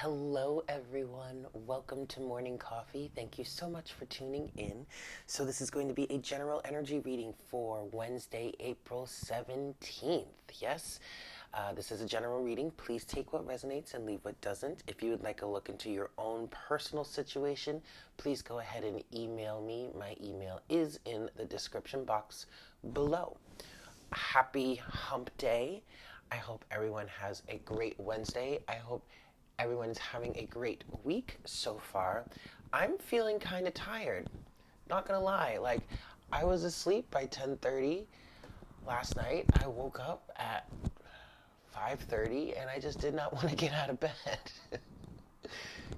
Hello, everyone. Welcome to Morning Coffee. Thank you so much for tuning in. So, this is going to be a general energy reading for Wednesday, April 17th. Yes, this is a general reading. Please take what resonates and leave what doesn't. If you would like a look into your own personal situation, please go ahead and email me. My email is in the description box below. Happy hump day. I hope everyone has a great Wednesday. I hope everyone's having a great week so far. I'm feeling kind of tired. Not gonna lie, I was asleep by 10:30 last night. I woke up at 5:30 and I just did not want to get out of bed.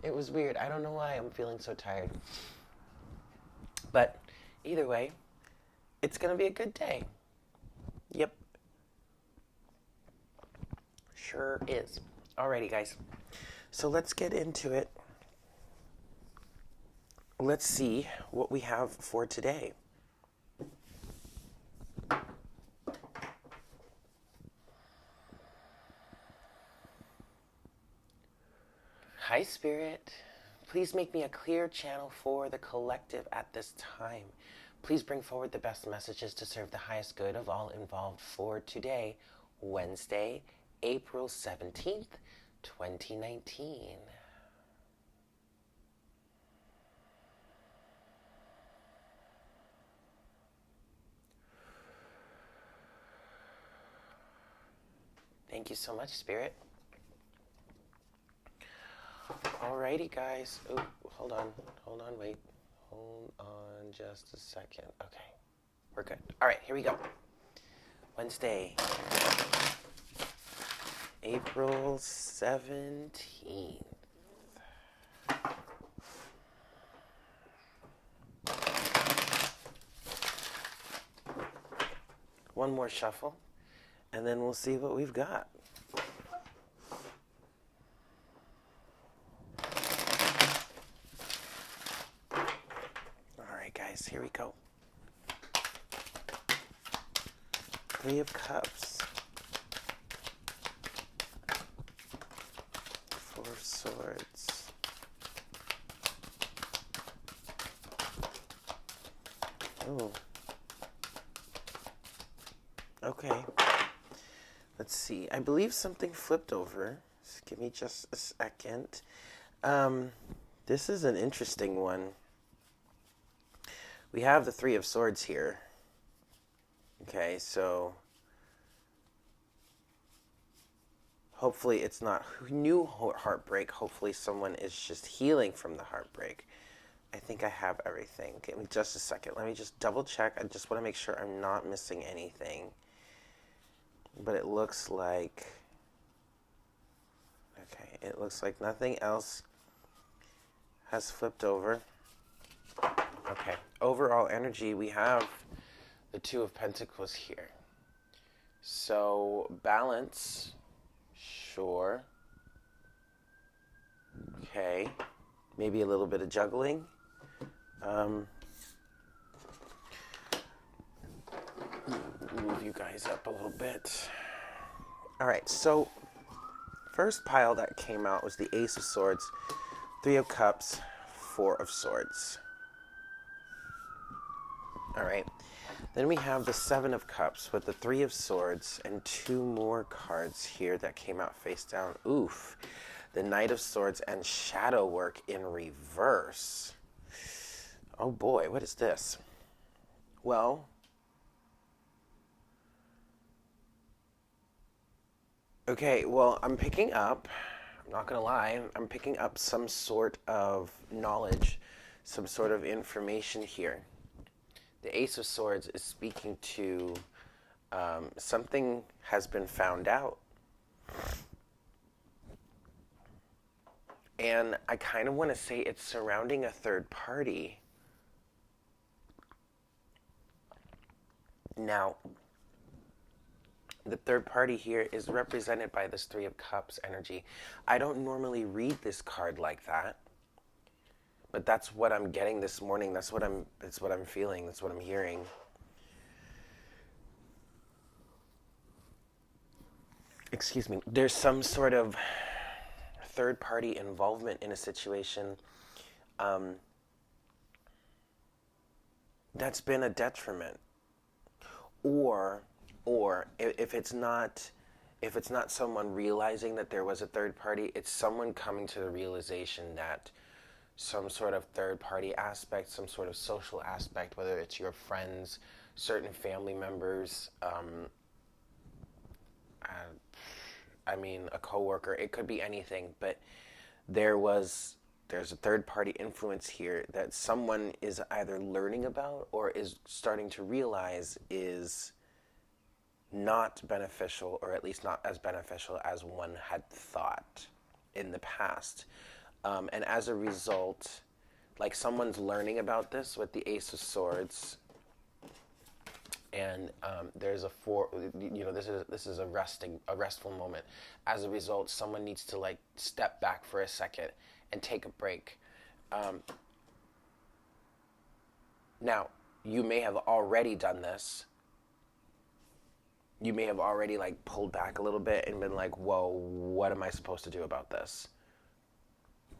It was weird. I don't know why I'm feeling so tired. But either way, it's gonna be a good day. Yep. Sure is. Alrighty, guys. So let's get into it. Let's see what we have for today. Hi, Spirit. Please make me a clear channel for the collective at this time. Please bring forward the best messages to serve the highest good of all involved for today, Wednesday, April 17th, 2019. Thank you so much, Spirit. Alrighty, guys. Oh, hold on, wait. Hold on just a second. Okay, we're good. All right, here we go. Wednesday, April 17th. One more shuffle, and then we'll see what we've got. All right, guys, here we go. Three of Cups. Four of Swords. Oh. Okay. Let's see. I believe something flipped over. Just give me just a second. This is an interesting one. We have the Three of Swords here. Okay, so hopefully it's not new heartbreak. Hopefully someone is just healing from the heartbreak. I think I have everything. Give me just a second. Let me just double check. I just want to make sure I'm not missing anything. But it looks like... Okay, it looks like nothing else has flipped over. Okay, overall energy, we have the Two of Pentacles here. So, balance, sure. Okay, maybe a little bit of juggling. Move you guys up a little bit. All right, so first pile that came out was the Ace of Swords, Three of Cups, Four of Swords. All right, then we have the Seven of Cups with the Three of Swords and two more cards here that came out face down. Oof, the Knight of Swords and Shadow Work in reverse. Oh boy, what is this? Well, okay, well, I'm picking up, I'm not going to lie, I'm picking up some sort of knowledge, some sort of information here. The Ace of Swords is speaking to something has been found out. And I kind of want to say it's surrounding a third party. Now, the third party here is represented by this Three of Cups energy. I don't normally read this card like that, but that's what I'm getting this morning. That's what I'm feeling. That's what I'm hearing. Excuse me. There's some sort of third party involvement in a situation that's been a detriment, or if it's not someone realizing that there was a third party, it's someone coming to the realization that some sort of third party aspect, some sort of social aspect, whether it's your friends, certain family members, I mean, a coworker, it could be anything, but there's a third party influence here that someone is either learning about or is starting to realize is not beneficial, or at least not as beneficial as one had thought in the past. And as a result, like someone's learning about this with the Ace of Swords, and there's a this is a restful moment. As a result, someone needs to like step back for a second and take a break. Now, you may have already done this. You may have already like pulled back a little bit and been like, whoa, what am I supposed to do about this?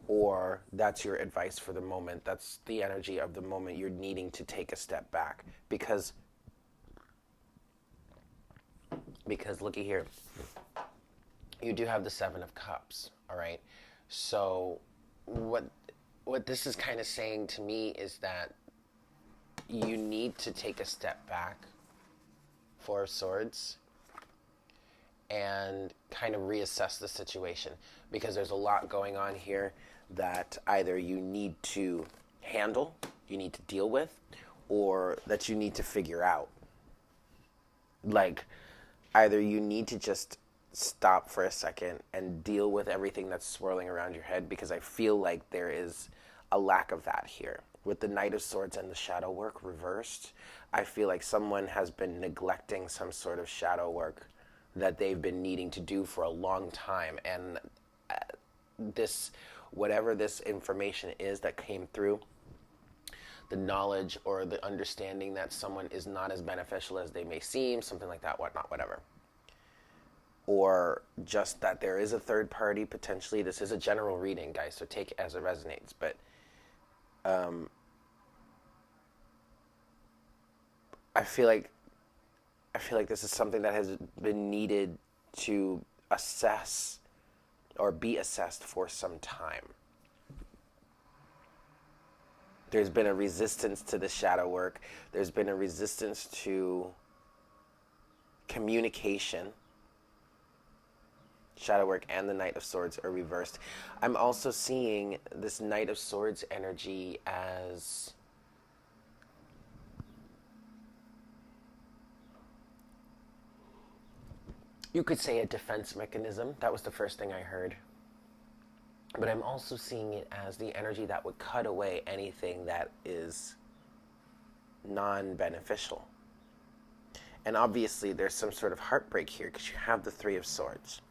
Or that's your advice for the moment. That's the energy of the moment. You're needing to take a step back because looky here, you do have the Seven of Cups, all right? So what this is kind of saying to me is that you need to take a step back, Four of Swords, and kind of reassess the situation, because there's a lot going on here that either you need to handle, you need to deal with, or that you need to figure out. Like, either you need to just stop for a second and deal with everything that's swirling around your head, because I feel like there is a lack of that here. With the Knight of Swords and the shadow work reversed, I feel like someone has been neglecting some sort of shadow work that they've been needing to do for a long time. And whatever this information is that came through, the knowledge or the understanding that someone is not as beneficial as they may seem, something like that, whatnot, whatever. Or just that there is a third party, potentially. This is a general reading, guys, so take it as it resonates. But I feel like this is something that has been needed to assess or be assessed for some time. There's been a resistance to the shadow work. There's been a resistance to communication. Shadow work and the Knight of Swords are reversed. I'm also seeing this Knight of Swords energy as you could say a defense mechanism. That was the first thing I heard. But I'm also seeing it as the energy that would cut away anything that is non-beneficial. And obviously there's some sort of heartbreak here because you have the Three of Swords.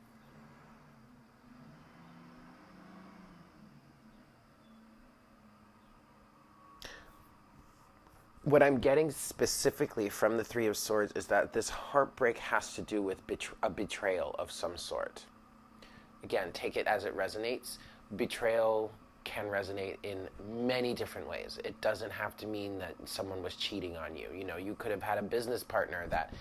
What I'm getting specifically from the Three of Swords is that this heartbreak has to do with a betrayal of some sort. Again, take it as it resonates. Betrayal can resonate in many different ways. It doesn't have to mean that someone was cheating on you. You know, you could have had a business partner that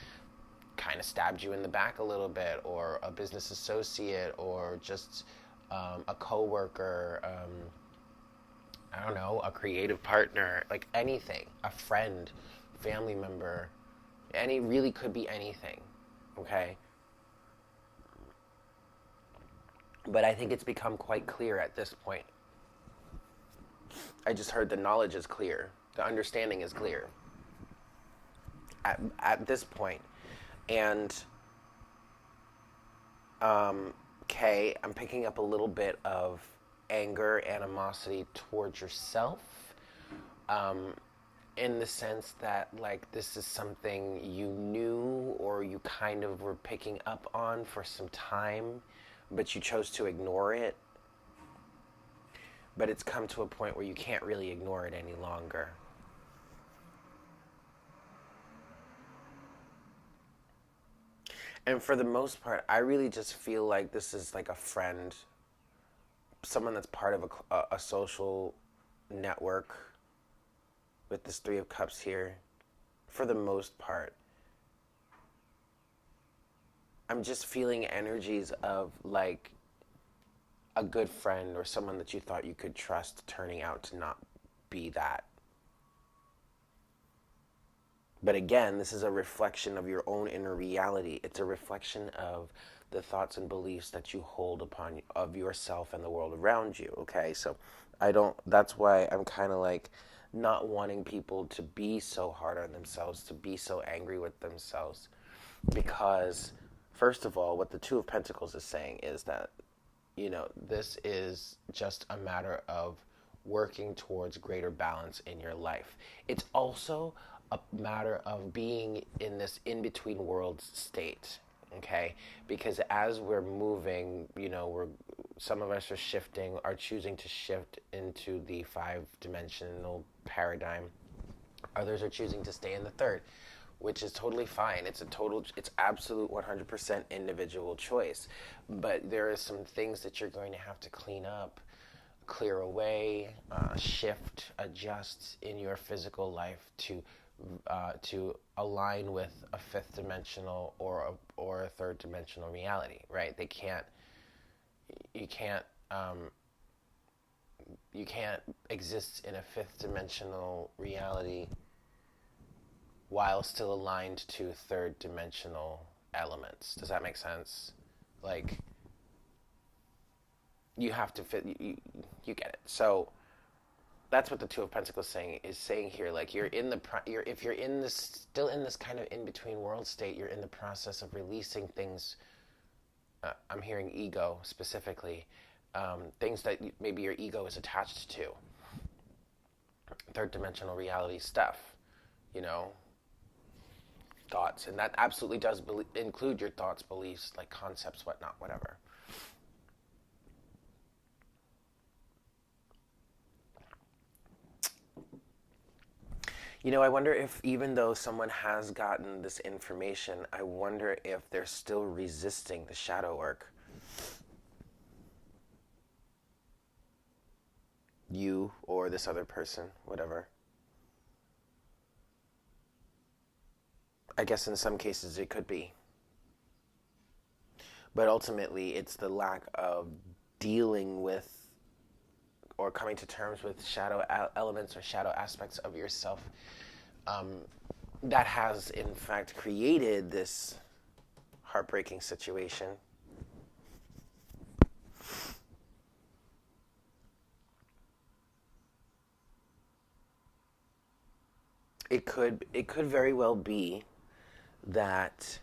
kind of stabbed you in the back a little bit, or a business associate, or just a coworker, I don't know, a creative partner, like anything, a friend, family member, really could be anything, okay? But I think it's become quite clear at this point. I just heard the knowledge is clear. The understanding is clear at this point. And, okay, I'm picking up a little bit of anger, animosity towards yourself, in the sense that, like, this is something you knew or you kind of were picking up on for some time, but you chose to ignore it. But it's come to a point where you can't really ignore it any longer. And for the most part, I really just feel like this is like a friend someone that's part of a social network with this Three of Cups here, for the most part, I'm just feeling energies of like a good friend or someone that you thought you could trust turning out to not be that. But again, this is a reflection of your own inner reality. It's a reflection of the thoughts and beliefs that you hold upon of yourself and the world around you. Okay, so that's why I'm kind of like not wanting people to be so hard on themselves, to be so angry with themselves. Because, first of all, what the Two of Pentacles is saying is that, this is just a matter of working towards greater balance in your life. It's also a matter of being in this in-between worlds state, okay? Because as we're moving, some of us are choosing to shift into the five-dimensional paradigm. Others are choosing to stay in the third, which is totally fine. It's absolute 100% individual choice. But there are some things that you're going to have to clean up, clear away, shift, adjust in your physical life to align with a fifth dimensional or a third dimensional reality, right? You can't exist in a fifth dimensional reality while still aligned to third dimensional elements. Does that make sense? Like, you have to fit, you get it. So that's what the Two of Pentacles is saying here. Like, if you're in this, still in this kind of in-between world state, you're in the process of releasing things. I'm hearing ego specifically, things that maybe your ego is attached to. Third dimensional reality stuff, thoughts, and that absolutely does include your thoughts, beliefs, like concepts, whatnot, whatever. I wonder if, even though someone has gotten this information, I wonder if they're still resisting the shadow work. You or this other person, whatever. I guess in some cases it could be. But ultimately, it's the lack of dealing with or coming to terms with shadow elements or shadow aspects of yourself that has, in fact, created this heartbreaking situation. It could very well be that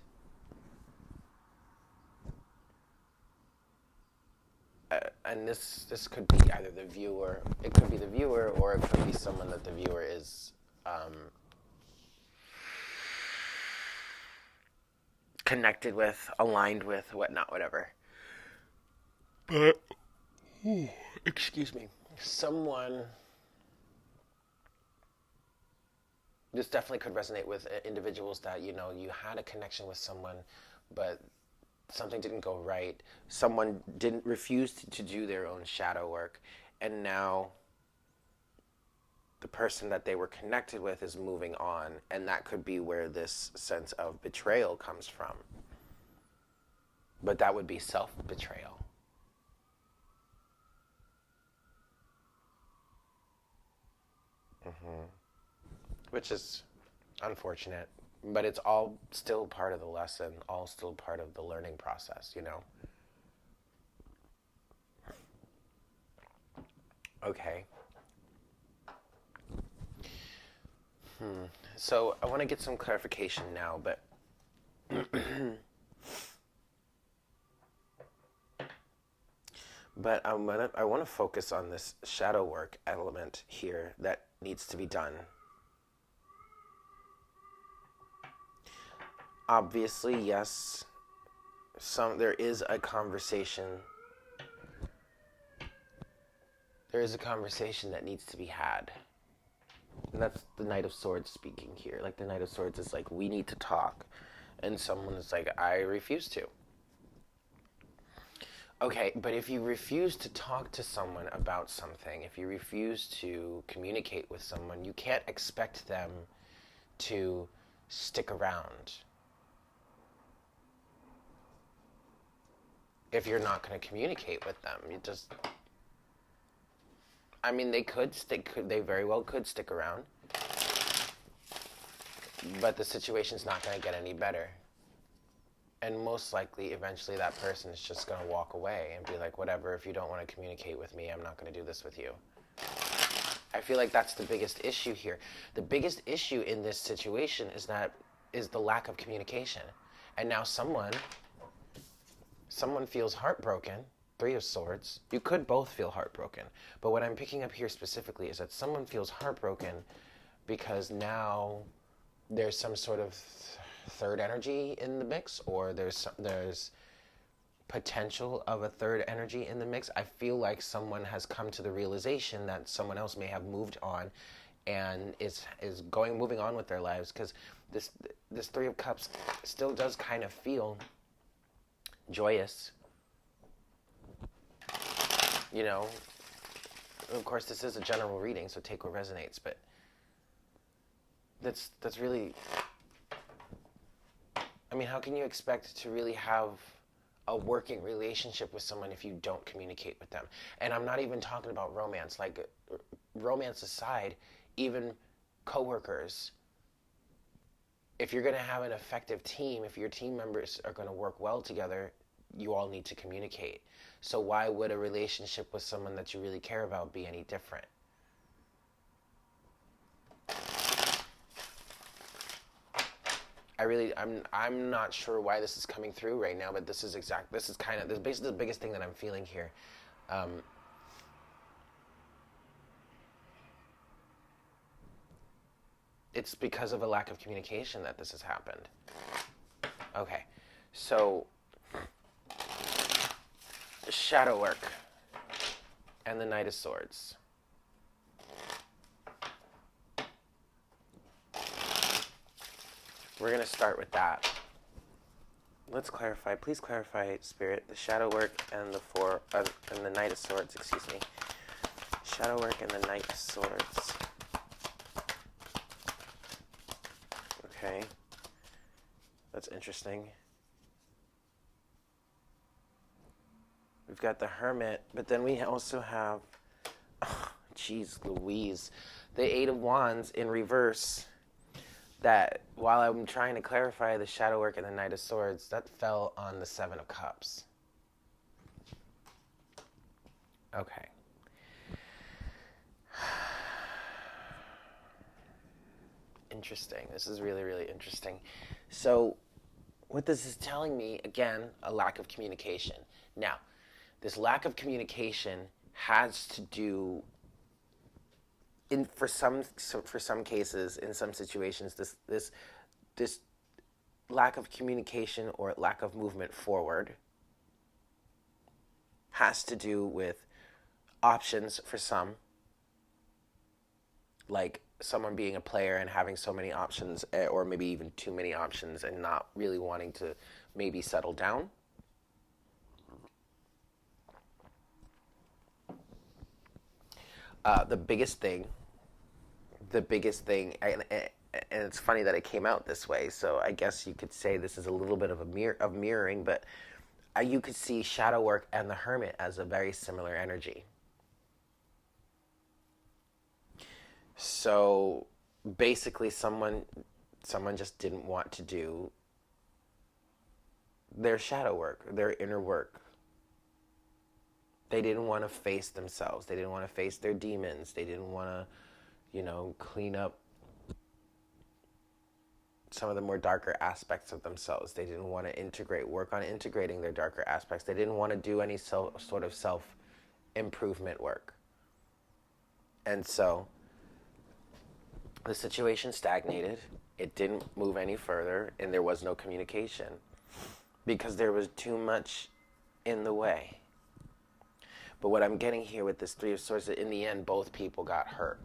and this could be either the viewer, it could be the viewer, or it could be someone that the viewer is connected with, aligned with, whatnot, whatever. But, excuse me, this definitely could resonate with individuals that, you had a connection with someone, but something didn't go right. Someone didn't refuse to do their own shadow work, and now the person that they were connected with is moving on, and that could be where this sense of betrayal comes from. But that would be self-betrayal. Which is unfortunate, but it's all still part of the lesson, all still part of the learning process, Okay. So I want to get some clarification now, but but I want to focus on this shadow work element here that needs to be done. Obviously, yes, there is a conversation. There is a conversation that needs to be had. And that's the Knight of Swords speaking here. Like, the Knight of Swords is like, we need to talk. And someone is like, I refuse to. Okay, but if you refuse to talk to someone about something, if you refuse to communicate with someone, you can't expect them to stick around if you're not going to communicate with them. You just, I mean, they very well could stick around, but the situation's not going to get any better. And most likely, eventually, that person is just going to walk away and be like, whatever, if you don't want to communicate with me, I'm not going to do this with you. I feel like that's the biggest issue here. The biggest issue in this situation is the lack of communication. And now someone feels heartbroken. Three of Swords. You could both feel heartbroken. But what I'm picking up here specifically is that someone feels heartbroken because now there's some sort of third energy in the mix, or there's potential of a third energy in the mix. I feel like someone has come to the realization that someone else may have moved on and is moving on with their lives, because this Three of Cups still does kind of feel joyous. You know, of course, this is a general reading, so take what resonates, but that's really, I mean, how can you expect to really have a working relationship with someone if you don't communicate with them? And I'm not even talking about romance. Like, romance aside, even coworkers, if you're going to have an effective team, if your team members are going to work well together, you all need to communicate. So why would a relationship with someone that you really care about be any different? I'm not sure why this is coming through right now, but this is basically the biggest thing that I'm feeling here. It's because of a lack of communication that this has happened. Okay, so shadow work and the Knight of Swords. We're going to start with that. Let's clarify. Please clarify, Spirit, the shadow work and the Knight of Swords, excuse me. Shadow work and the Knight of Swords. Okay. That's interesting. We've got the Hermit, but then we also have, jeez Louise, the Eight of Wands in reverse. That, while I'm trying to clarify the shadow work and the Knight of Swords, that fell on the Seven of Cups. Okay. Interesting. This is really, really interesting. So, what this is telling me, again, a lack of communication. Now, this lack of communication has to do, for some cases, in some situations, this lack of communication or lack of movement forward has to do with options for some, like someone being a player and having so many options, or maybe even too many options, and not really wanting to maybe settle down. The biggest thing, and it's funny that it came out this way, so I guess you could say this is a little bit of a mirroring, but you could see shadow work and the Hermit as a very similar energy. So basically someone just didn't want to do their shadow work, their inner work. They didn't want to face themselves. They didn't want to face their demons. They didn't want to, clean up some of the more darker aspects of themselves. They didn't want to work on integrating their darker aspects. They didn't want to do any sort of self-improvement work. And so the situation stagnated. It didn't move any further, and there was no communication because there was too much in the way. But what I'm getting here with this Three of Swords, in the end, both people got hurt.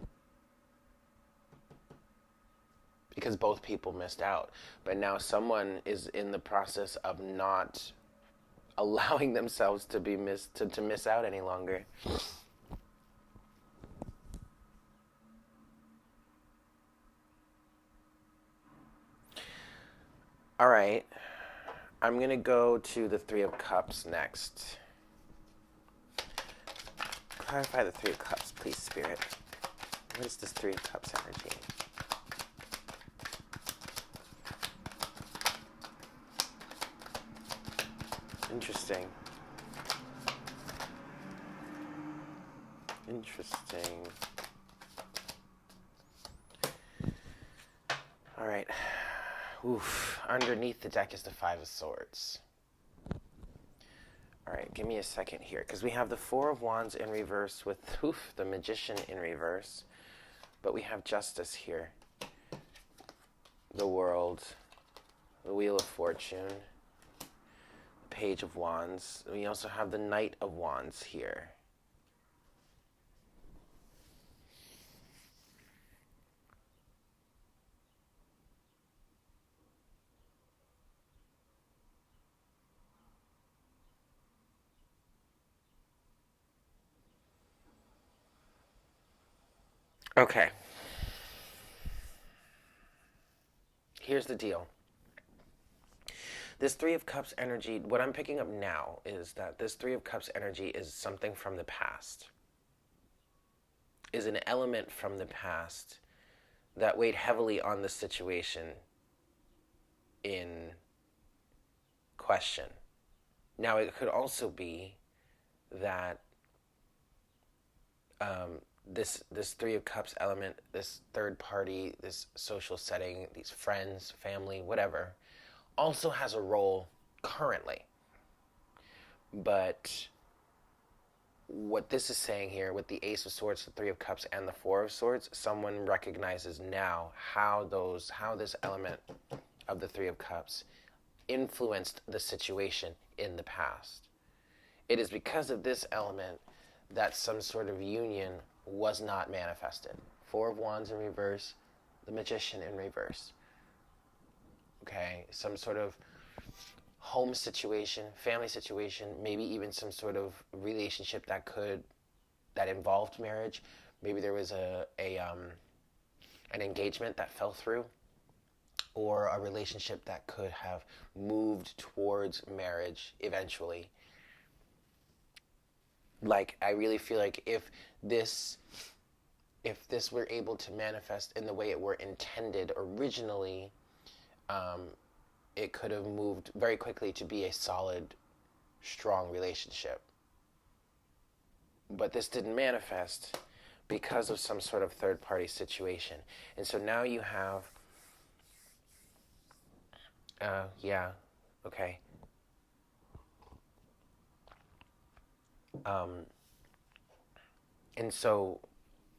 Because both people missed out. But now someone is in the process of not allowing themselves to be to miss out any longer. All right, I'm going to go to the Three of Cups next. Clarify the Three of Cups, please, Spirit. What is this Three of Cups energy? Interesting. Interesting. All right. Oof. Underneath the deck is the Five of Swords. All right, give me a second here, because we have the Four of Wands in reverse with the Magician in reverse, but we have Justice here. The World, the Wheel of Fortune, the Page of Wands. We also have the Knight of Wands here. Okay. Here's the deal. This Three of Cups energy, what I'm picking up now is that this Three of Cups energy is something from the past. Is an element from the past that weighed heavily on the situation in question. Now, it could also be that this Three of Cups element, this third party, this social setting, these friends, family, whatever, also has a role currently. But what this is saying here with the Ace of Swords, the Three of Cups, and the Four of Swords, someone recognizes now how this element of the Three of Cups influenced the situation in the past. It is because of this element that some sort of union was not manifested. Four of Wands in reverse, the Magician in reverse. Okay, some sort of home situation, family situation, maybe even some sort of relationship that involved marriage. Maybe there was an engagement that fell through, or a relationship that could have moved towards marriage eventually. Like, I really feel like if this were able to manifest in the way it were intended originally, it could have moved very quickly to be a solid, strong relationship. But this didn't manifest because of some sort of third-party situation. And so now you have, okay. And so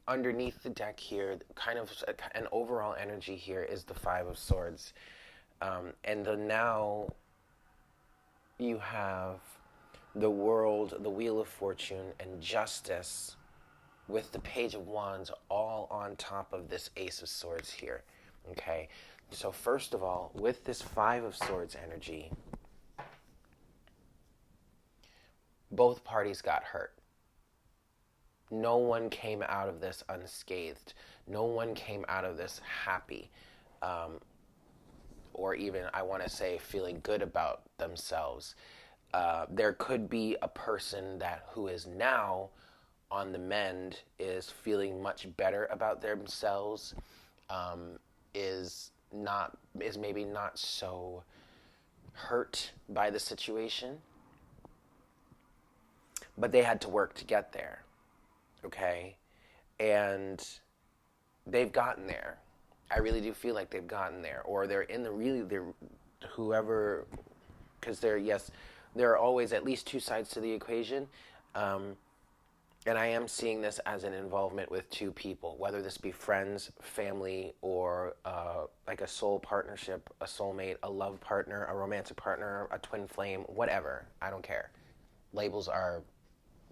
underneath the deck here, kind of an overall energy here is the Five of Swords. And now you have the World, the Wheel of Fortune, and Justice with the Page of Wands all on top of this Ace of Swords here. Okay, so first of all, with this Five of Swords energy, both parties got hurt. No one came out of this unscathed. No one came out of this happy. Or even, I want to say, feeling good about themselves. There could be a person who is now on the mend, is feeling much better about themselves, is maybe not so hurt by the situation, but they had to work to get there. Okay, and they've gotten there. I really do feel like they've gotten there, or they're in whoever, because there are always at least two sides to the equation, and I am seeing this as an involvement with two people, whether this be friends, family, or like a soul partnership, a soulmate, a love partner, a romantic partner, a twin flame, whatever. I don't care. Labels are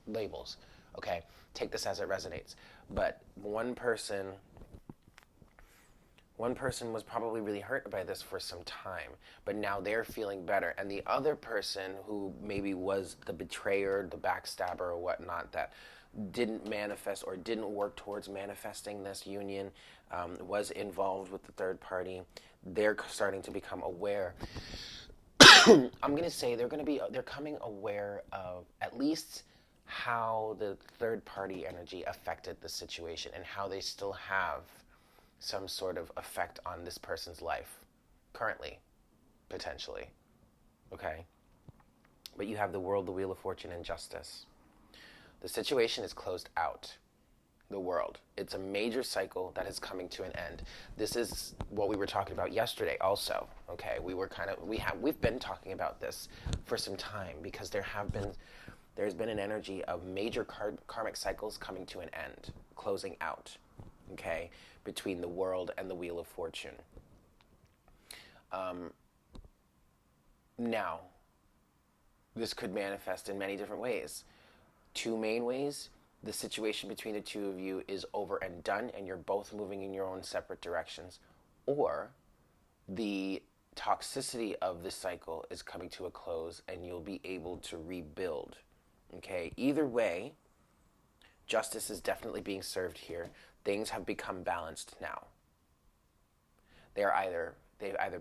labels. Okay, take this as it resonates. But one person One person was probably really hurt by this for some time, but now they're feeling better. And the other person who maybe was the betrayer, the backstabber, or whatnot, that didn't manifest or didn't work towards manifesting this union, was involved with the third party, they're starting to become aware. I'm going to say they're coming aware of at least how the third party energy affected the situation and how they still have some sort of effect on this person's life currently, potentially. Okay? But you have the world, the wheel of fortune, and justice. The situation is closed out. The world. It's a major cycle that is coming to an end. This is what we were talking about yesterday also. Okay? We've been talking about this for some time because there's been an energy of major karmic cycles coming to an end, closing out. Okay? Between the world and the wheel of fortune. Now, this could manifest in many different ways. Two main ways. The situation between the two of you is over and done, and you're both moving in your own separate directions. Or the toxicity of this cycle is coming to a close, and you'll be able to rebuild. Okay? Either way, justice is definitely being served here. Things have become balanced now. They've either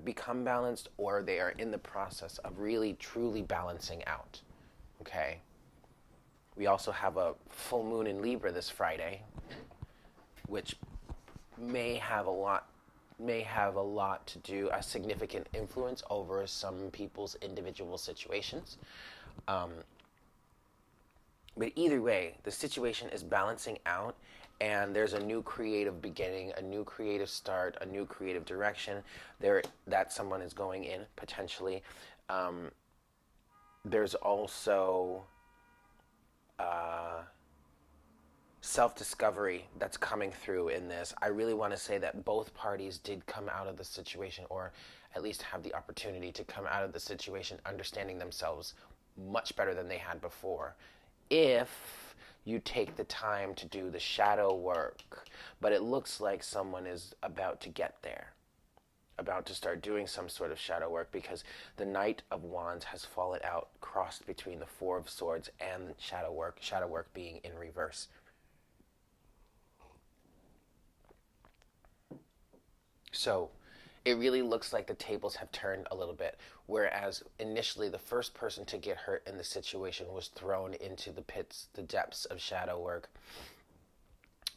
become balanced or they are in the process of really truly balancing out. Okay? We also have a full moon in Libra this Friday, which may have a lot to do, a significant influence over some people's individual situations. But either way, the situation is balancing out, and there's a new creative beginning, a new creative start, a new creative direction that someone is going in, potentially. There's also self-discovery that's coming through in this. I really want to say that both parties did come out of the situation, or at least have the opportunity to come out of the situation understanding themselves much better than they had before, if you take the time to do the shadow work. But it looks like someone is about to get there, about to start doing some sort of shadow work, because the Knight of Wands has fallen out, crossed between the Four of Swords and shadow work being in reverse. So it really looks like the tables have turned a little bit, whereas initially the first person to get hurt in the situation was thrown into the depths of shadow work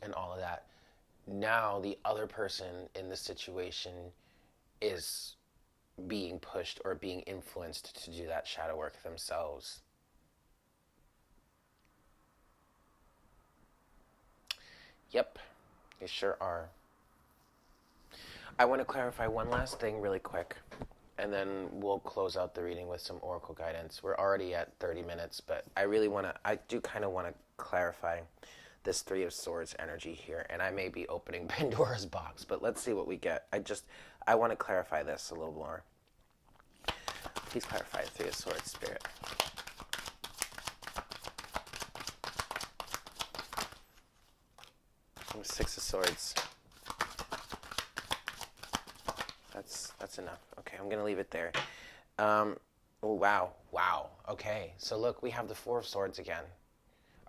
and all of that. Now the other person in the situation is being pushed or being influenced to do that shadow work themselves. Yep, they sure are. I want to clarify one last thing really quick, and then we'll close out the reading with some oracle guidance. We're already at 30 minutes, but I do kind of want to clarify this Three of Swords energy here, and I may be opening Pandora's box, but let's see what we get. I want to clarify this a little more. Please clarify Three of Swords, Spirit. Six of Swords. That's enough. Okay, I'm gonna leave it there. Oh wow. Okay, so look, we have the Four of Swords again.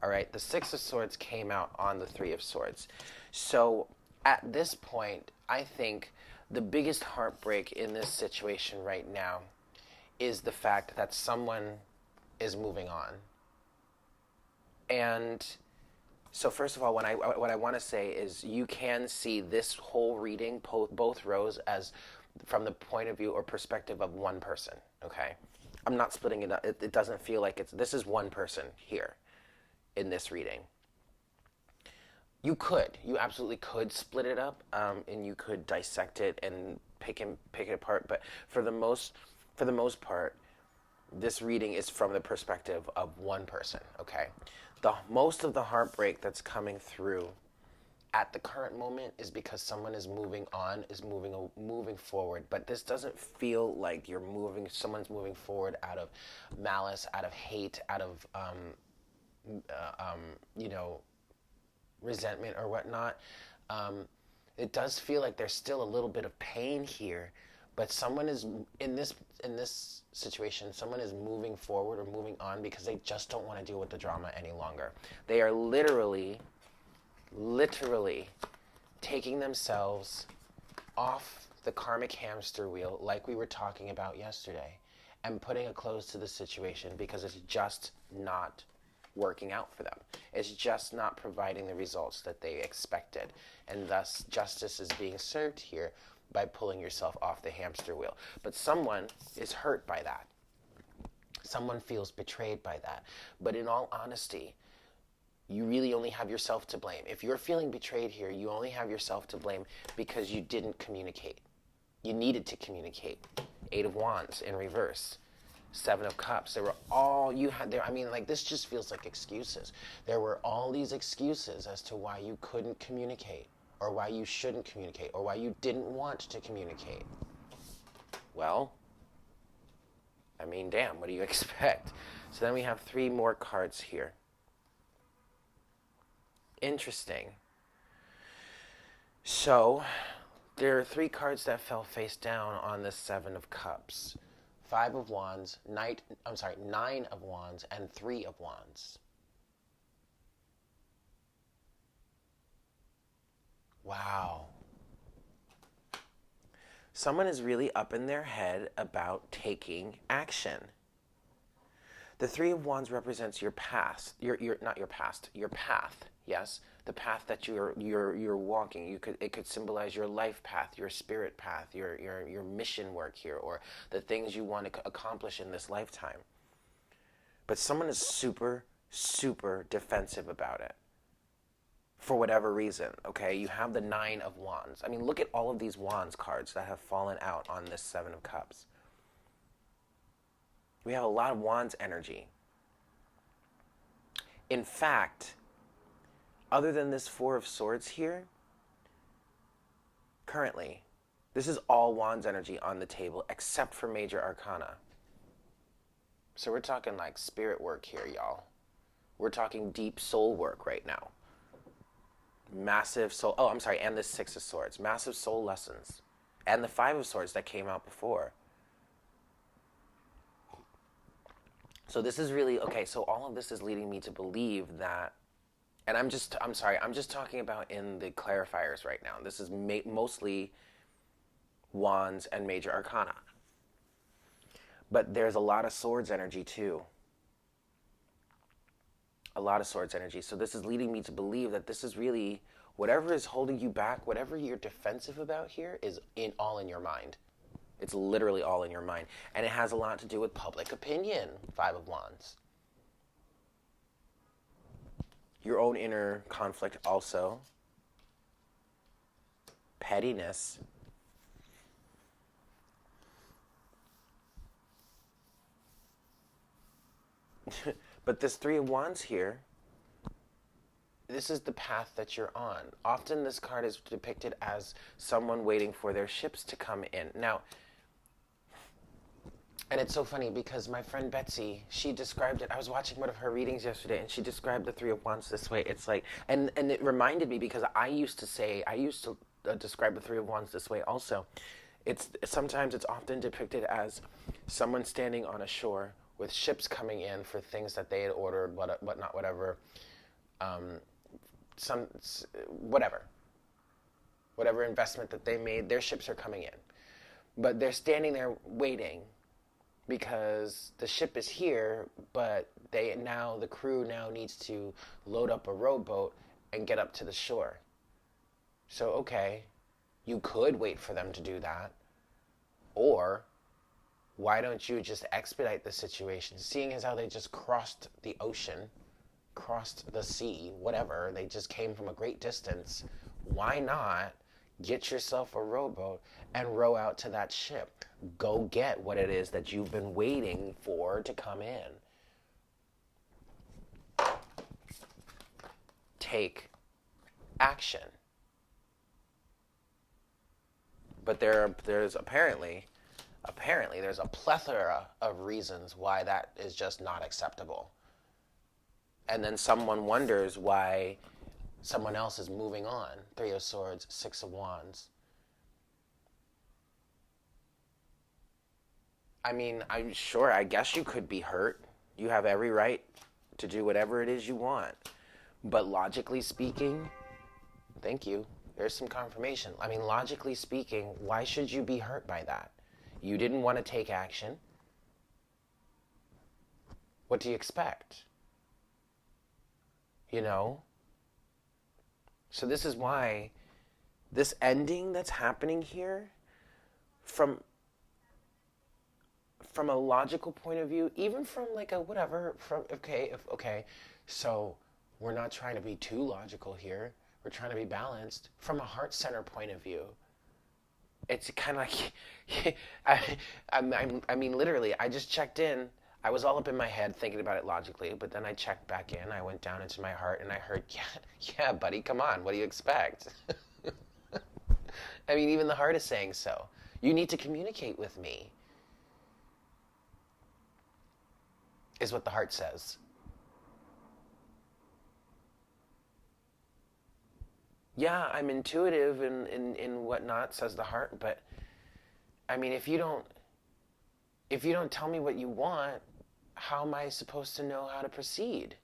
All right, the Six of Swords came out on the Three of Swords. So at this point, I think the biggest heartbreak in this situation right now is the fact that someone is moving on. And so first of all, what I want to say is you can see this whole reading, both rows, as from the point of view or perspective of one person, okay? I'm not splitting it up. It doesn't feel like this is one person here in this reading. You absolutely could split it up, and you could dissect it and pick it apart, but for the most part, this reading is from the perspective of one person, okay? Most of the heartbreak that's coming through at the current moment is because someone is moving on, is moving forward, but this doesn't feel like someone's moving forward out of malice, out of hate, out of resentment or whatnot. It does feel like there's still a little bit of pain here, but someone is in this situation, someone is moving forward or moving on because they just don't want to deal with the drama any longer. They are literally taking themselves off the karmic hamster wheel like we were talking about yesterday and putting a close to the situation because it's just not working out for them. It's just not providing the results that they expected. And thus, justice is being served here by pulling yourself off the hamster wheel. But someone is hurt by that. Someone feels betrayed by that. But in all honesty, you really only have yourself to blame. If you're feeling betrayed here, you only have yourself to blame because you didn't communicate. You needed to communicate. 8 of Wands in reverse. 7 of Cups. There were all you had there. I mean, like, this just feels like excuses. There were all these excuses as to why you couldn't communicate, or why you shouldn't communicate, or why you didn't want to communicate. Well, I mean, damn, what do you expect? So then we have 3 more cards here. Interesting. So there are 3 cards that fell face down on the 7 of Cups. 5 of Wands, 9 of Wands, and 3 of Wands. Wow. Someone is really up in their head about taking action. The 3 of Wands represents your past, your not your past, your path. Yes, the path that you're walking. It could symbolize your life path, your spirit path, your mission work here, or the things you want to accomplish in this lifetime. But someone is super defensive about it. For whatever reason, okay? You have the 9 of Wands. I mean, look at all of these Wands cards that have fallen out on this 7 of Cups. We have a lot of Wands energy. In fact, other than this 4 of Swords here, currently, this is all Wands energy on the table except for Major Arcana. So we're talking like spirit work here, y'all. We're talking deep soul work right now. Massive soul, and the 6 of Swords. Massive soul lessons. And the 5 of Swords that came out before. So this is really, okay, so all of this is leading me to believe that, and I'm just talking about in the clarifiers right now. This is mostly Wands and Major Arcana. But there's a lot of Swords energy too. A lot of Swords energy. So this is leading me to believe that this is really, whatever is holding you back, whatever you're defensive about here is all in your mind. It's literally all in your mind. And it has a lot to do with public opinion, 5 of Wands. Your own inner conflict also. Pettiness. But this 3 of Wands here, this is the path that you're on. Often this card is depicted as someone waiting for their ships to come in. Now, and it's so funny because my friend Betsy, she described it. I was watching one of her readings yesterday, and she described the 3 of Wands this way. It's like, and it reminded me because I used to describe the 3 of Wands this way also. Sometimes it's often depicted as someone standing on a shore with ships coming in for things that they had ordered, whatever, whatever investment that they made, their ships are coming in. But they're standing there waiting because the ship is here, but the crew now needs to load up a rowboat and get up to the shore. So, okay, you could wait for them to do that, or why don't you just expedite the situation, seeing as how they just crossed the ocean, crossed the sea, whatever, they just came from a great distance. Why not get yourself a rowboat and row out to that ship? Go get what it is that you've been waiting for to come in. Take action. But there's apparently there's a plethora of reasons why that is just not acceptable. And then someone wonders why Someone else is moving on. Three of Swords, Six of Wands. I mean, I'm sure, I guess you could be hurt. You have every right to do whatever it is you want. But logically speaking, thank you. There's some confirmation. I mean, logically speaking, why should you be hurt by that? You didn't want to take action. What do you expect? You know? So this is why this ending that's happening here, from a logical point of view, even from like a whatever, from okay, so we're not trying to be too logical here. We're trying to be balanced. From a heart center point of view, it's kind of like, I mean, literally, I just checked in. I was all up in my head thinking about it logically, but then I checked back in. I went down into my heart and I heard, yeah, buddy, come on. What do you expect? I mean, even the heart is saying so. You need to communicate with me, is what the heart says. Yeah, I'm intuitive and whatnot, says the heart, but I mean, if you don't tell me what you want, how am I supposed to know how to proceed?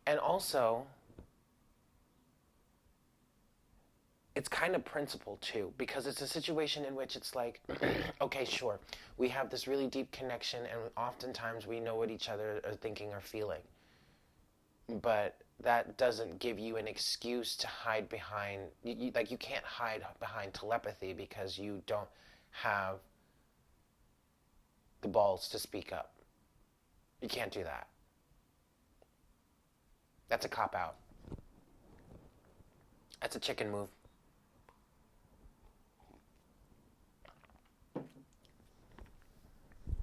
And also, it's kind of principle too, because it's a situation in which it's like, okay, sure, we have this really deep connection and oftentimes we know what each other are thinking or feeling. But that doesn't give you an excuse to hide behind, like you can't hide behind telepathy because you don't have the balls to speak up. You can't do that. That's a cop-out. That's a chicken move.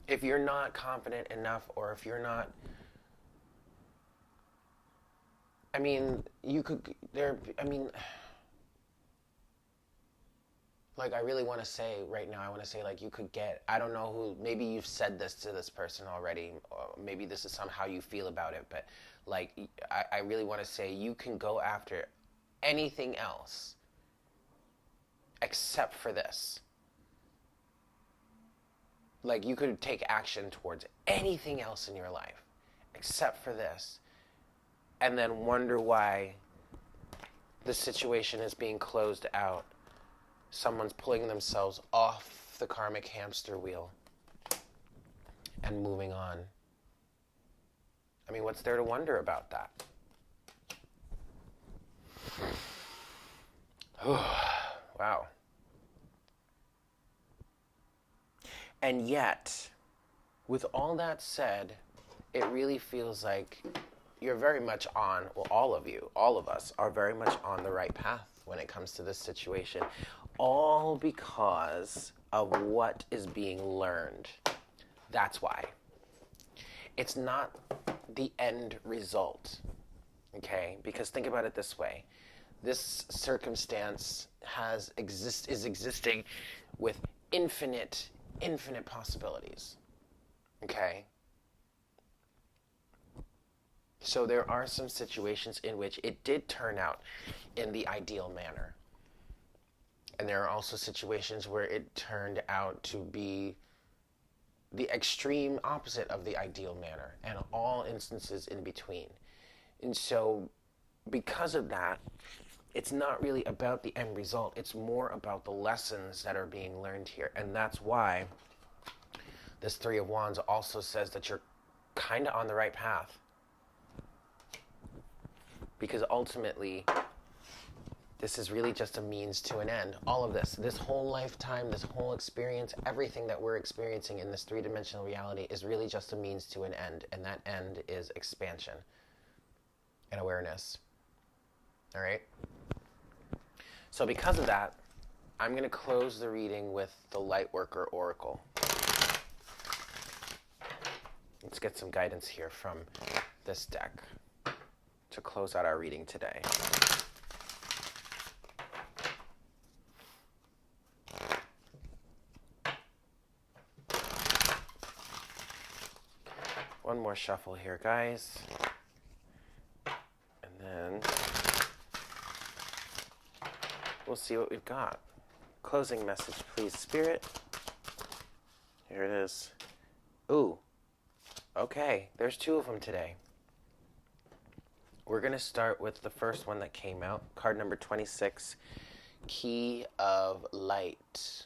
If you're not confident enough, or if you're not, I mean, you could, like, I really want to say right now, I want to say, like, you could get, I don't know who, maybe you've said this to this person already, or maybe this is somehow you feel about it, but, like, I really want to say you can go after anything else except for this. Like, you could take action towards anything else in your life except for this, and then wonder why the situation is being closed out. Someone's pulling themselves off the karmic hamster wheel and moving on. I mean, what's there to wonder about that? Wow. And yet, with all that said, it really feels like you're very much on, well, all of you, all of us are very much on the right path when it comes to this situation. All because of what is being learned. That's why. It's not the end result, okay? Because think about it this way. This circumstance is existing with infinite possibilities, okay? So there are some situations in which it did turn out in the ideal manner. And there are also situations where it turned out to be the extreme opposite of the ideal manner, and all instances in between. And so because of that, it's not really about the end result. It's more about the lessons that are being learned here. And that's why this Three of Wands also says that you're kind of on the right path. Because ultimately, this is really just a means to an end. All of this whole lifetime, this whole experience, everything that we're experiencing in this three-dimensional reality is really just a means to an end. And that end is expansion and awareness. All right? So because of that, I'm going to close the reading with the Lightworker Oracle. Let's get some guidance here from this deck to close out our reading today. One more shuffle here, guys. And then we'll see what we've got. Closing message, please, Spirit. Here it is. Ooh. Okay, there's 2 of them today. We're going to start with the first one that came out. Card number 26, Key of Light.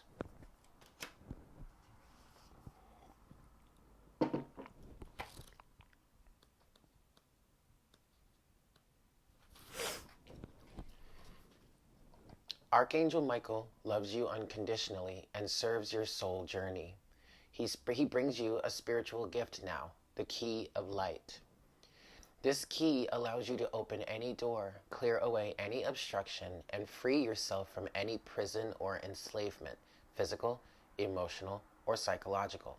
Archangel Michael loves you unconditionally and serves your soul journey. He brings you a spiritual gift now, the Key of Light. This key allows you to open any door, clear away any obstruction, and free yourself from any prison or enslavement, physical, emotional, or psychological.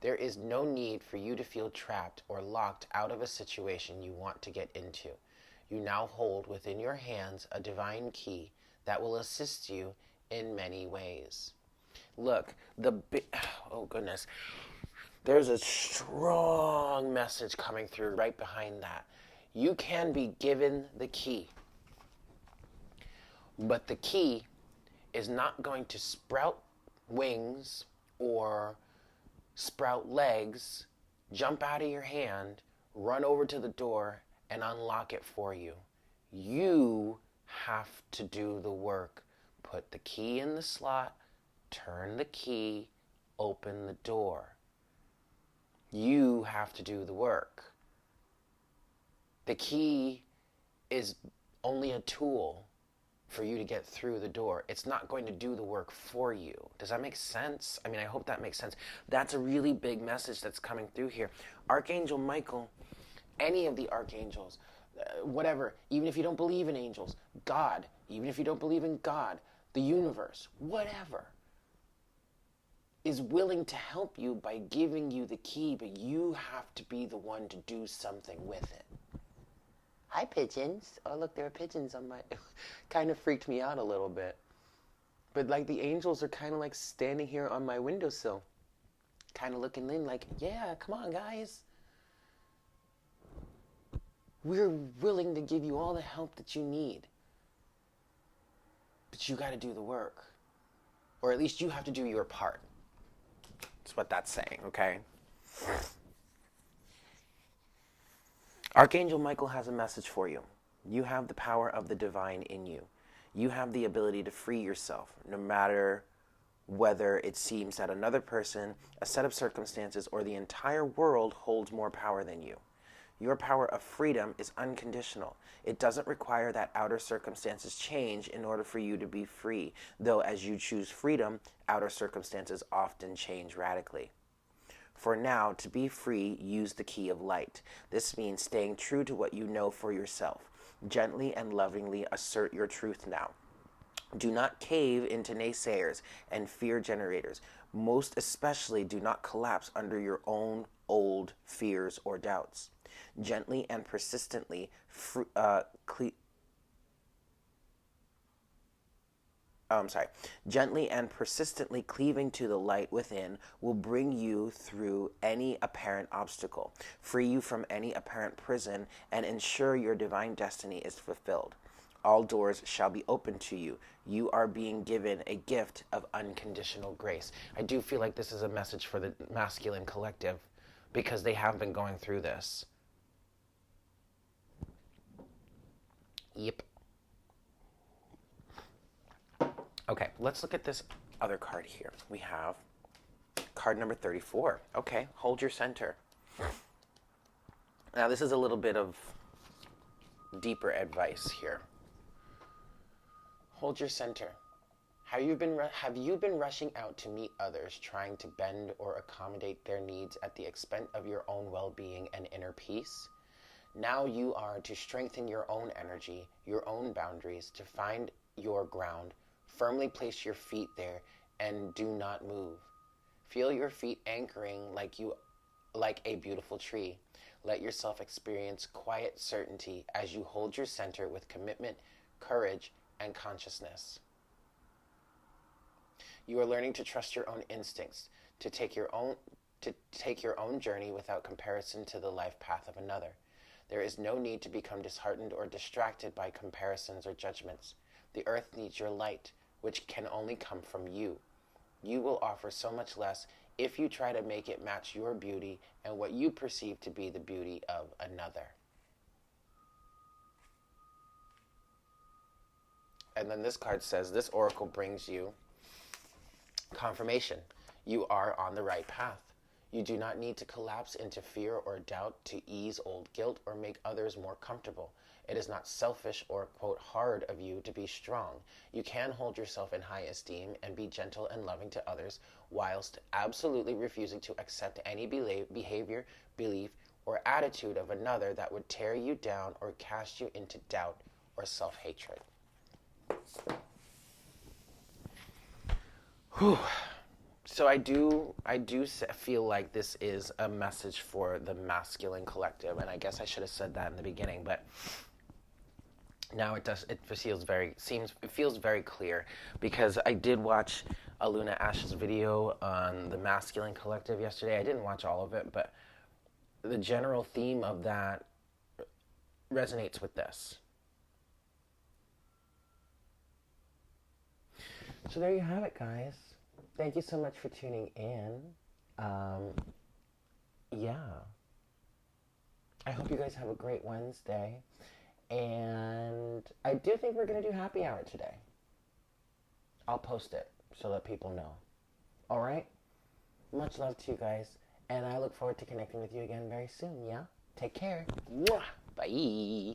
There is no need for you to feel trapped or locked out of a situation you want to get into. You now hold within your hands a divine key that will assist you in many ways. Look, oh goodness. There's a strong message coming through right behind that. You can be given the key, but the key is not going to sprout wings or sprout legs, jump out of your hand, run over to the door, and unlock it for you. You have to do the work. Put the key in the slot, turn the key, open the door. You have to do the work. The key is only a tool for you to get through the door. It's not going to do the work for you. Does that make sense? I mean, I hope that makes sense. That's a really big message that's coming through here. Archangel Michael, any of the archangels, whatever, even if you don't believe in angels, God, even if you don't believe in God, the universe, whatever, is willing to help you by giving you the key, but you have to be the one to do something with it. Hi, pigeons. Oh, look, there are pigeons on my... kind of freaked me out a little bit. But, like, the angels are kind of, like, standing here on my windowsill. Kind of looking in like, yeah, come on, guys. We're willing to give you all the help that you need. But you got to do the work. Or at least you have to do your part. That's what that's saying, okay? Archangel Michael has a message for you. You have the power of the divine in you. You have the ability to free yourself, no matter whether it seems that another person, a set of circumstances, or the entire world holds more power than you. Your power of freedom is unconditional. It doesn't require that outer circumstances change in order for you to be free, though as you choose freedom, outer circumstances often change radically. For now, to be free, use the key of light. This means staying true to what you know for yourself. Gently and lovingly assert your truth now. Do not cave into naysayers and fear generators. Most especially, do not collapse under your own old fears or doubts. Gently and persistently Gently and persistently cleaving to the light within will bring you through any apparent obstacle, free you from any apparent prison, and ensure your divine destiny is fulfilled. All doors shall be open to you. You are being given a gift of unconditional grace. I do feel like this is a message for the masculine collective because they have been going through this. Yep. Okay, let's look at this other card here. We have card number 34. Okay, hold your center. Now, this is a little bit of deeper advice here. Hold your center. Have you been rushing out to meet others, trying to bend or accommodate their needs at the expense of your own well-being and inner peace? Now you are to strengthen your own energy, your own boundaries, to find your ground. Firmly place your feet there and do not move. Feel your feet anchoring like a beautiful tree. Let yourself experience quiet certainty as you hold your center with commitment, courage, and consciousness. You are learning to trust your own instincts, to take your own to take your own journey without comparison to the life path of another. There is no need to become disheartened or distracted by comparisons or judgments. The earth needs your light, which can only come from you. You will offer so much less if you try to make it match your beauty and what you perceive to be the beauty of another. And then this card says, this oracle brings you confirmation. You are on the right path. You do not need to collapse into fear or doubt to ease old guilt or make others more comfortable. It is not selfish or, quote, hard of you to be strong. You can hold yourself in high esteem and be gentle and loving to others, whilst absolutely refusing to accept any behavior, belief, or attitude of another that would tear you down or cast you into doubt or self-hatred. Whew. So I do feel like this is a message for the masculine collective, and I guess I should have said that in the beginning, but now it feels very clear, because I did watch Aluna Ash's video on the masculine collective yesterday. I didn't watch all of it, but the general theme of that resonates with this. So there you have it, guys. Thank you so much for tuning in. Yeah. I hope you guys have a great Wednesday. And I do think we're going to do happy hour today. I'll post it so that people know. All right? Much love to you guys. And I look forward to connecting with you again very soon, yeah? Take care. Mwah. Bye.